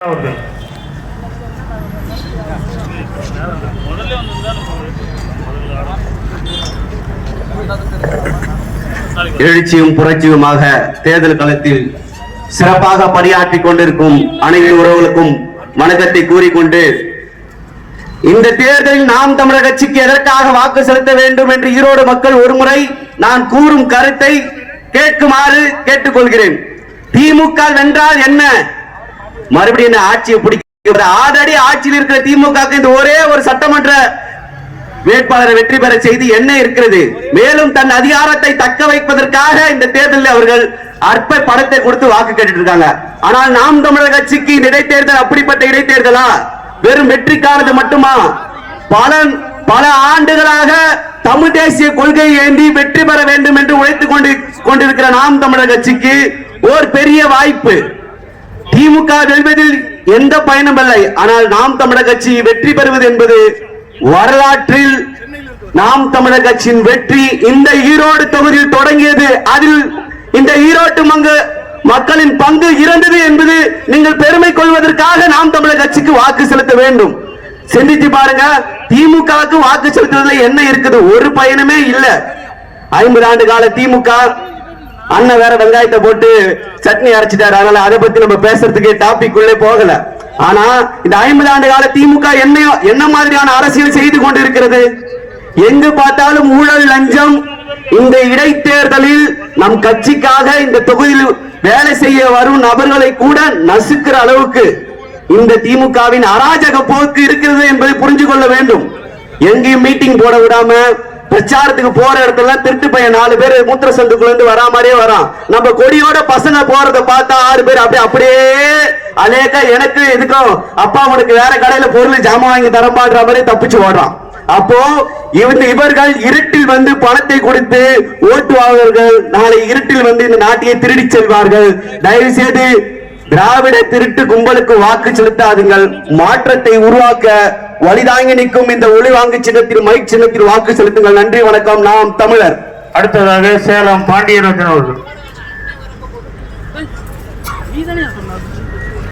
எழுச்சியும் புரட்சியுமாக தேர்தல் களத்தில் சிறப்பாக பணியாற்றிக் கொண்டிருக்கும் அனைத்து உறவுகளுக்கும் வணக்கத்தை கூறிக்கொண்டு, இந்த தேர்தலில் நாம் தமிழர் கட்சிக்கு எதற்காக வாக்கு செலுத்த வேண்டும் என்று ஈரோடு மக்கள் ஒருமுறை நான் கூறும் கருத்தை கேட்குமாறு கேட்டுக்கொள்கிறேன். திமுக வென்றால் என்ன? மறுபடியும் ஆட்சியை பிடிக்க ஆல்ரெடி ஆட்சியில் இருக்கிற திமுக இந்த ஒரே ஒரு சட்டமன்ற வேட்பாளரை வெற்றி பெற செய்து என்ன இருக்கிறது? மேலும் தன் அதிகாரத்தை தக்க வைப்பதற்காக இந்த தேர்தலில் அவர்கள் அற்ப பணத்தை கொடுத்து வாக்கு கேட்டுட்டு இருக்காங்க. ஆனால் நாம் தமிழர் கட்சிக்கு இடைத்தேர்தல் அப்படிப்பட்ட இடைத்தேர்தலா? வெறும் வெற்றிக்கானது மட்டுமா? பல ஆண்டுகளாக தமிழ் தேசிய கொள்கையை ஏந்தி வெற்றி பெற வேண்டும் என்று உழைத்துக் கொண்டிருக்கிற நாம் தமிழர் கட்சிக்கு ஒரு பெரிய வாய்ப்பு. திமுக வெல்வதில் எந்த பயனும் இல்லை. ஆனால் நாம் தமிழர் கட்சி வெற்றி பெறுவது என்பது வரலாற்றில் நாம் தமிழர் கட்சியின் வெற்றி இந்த ஈரோடு தொகுதியில் தொடங்கியது. அதில் இந்த ஈரோட்டு மக்களின் பங்கு இருந்தது என்பது நீங்கள் பெருமை கொள்வதற்காக நாம் தமிழர் கட்சிக்கு வாக்கு செலுத்த வேண்டும். சிந்தித்து பாருங்க, திமுகவுக்கு வாக்கு செலுத்துவதில் என்ன இருக்குது? ஒரு பயனுமே இல்ல. 50 ஆண்டு கால திமுக அண்ணன் வேற வெங்காயத்தை போட்டு சட்னி அரைச்சிட்டாரு. அதனால அதை பத்தி நம்ம பேசுறதுக்கு டாபிக் உள்ளே போகல. ஆனா இந்த 50 ஆண்டு கால திமுக என்ன மாதிரியான அரசியல் செய்து கொண்டிருக்கிறது? எங்கு பார்த்தாலும் ஊழல், லஞ்சம். இந்த இடைத்தேர்தலில் நம் கட்சிக்காக இந்த தொகுதியில் வேலை செய்ய வரும் நபர்களை கூட நசுக்கிற அளவுக்கு இந்த திமுகவின் அராஜக போக்கு இருக்கிறது என்பதை புரிஞ்சு கொள்ள வேண்டும். எங்கேயும் மீட்டிங் போட விடாம, பிரச்சாரத்துக்கு போற இடத்துல திருட்டு பையன் 4 பேர் மூத்திர சந்துக்குள்ள இருந்து வரா மாதிரியே வரான். நம்ம கொடியோட பசங்க போறத பார்த்தா 6 பேர் அப்படியே அலேக்கா எனக்கு எதுக்கும் அப்பா உனக்கு வேற கடையில பொருள் ஜாமான் வாங்கி தரமாடுற மாதிரி தப்பிச்சு ஓடுறான். அப்போ இவர்கள் இருட்டில் வந்து பணத்தை கொடுத்து ஓட்டுவார்கள். நாளை இருட்டில் வந்து இந்த நாட்டையை திருடி செல்வார்கள். தயவு செய்து திராவிட திருட்டு கும்பலுக்கு வாக்கு செலுத்தாதுங்கள். மாற்றத்தை உருவாக்க வழிதாங்கி நிற்கும் இந்த ஒளி வாங்கு சின்னத்தில், மைக் சின்னத்தில் வாக்கு செலுத்துங்கள். நன்றி, வணக்கம். நாம் தமிழர். அடுத்ததாக சேலம் பாண்டியராஜன் அவர்கள்.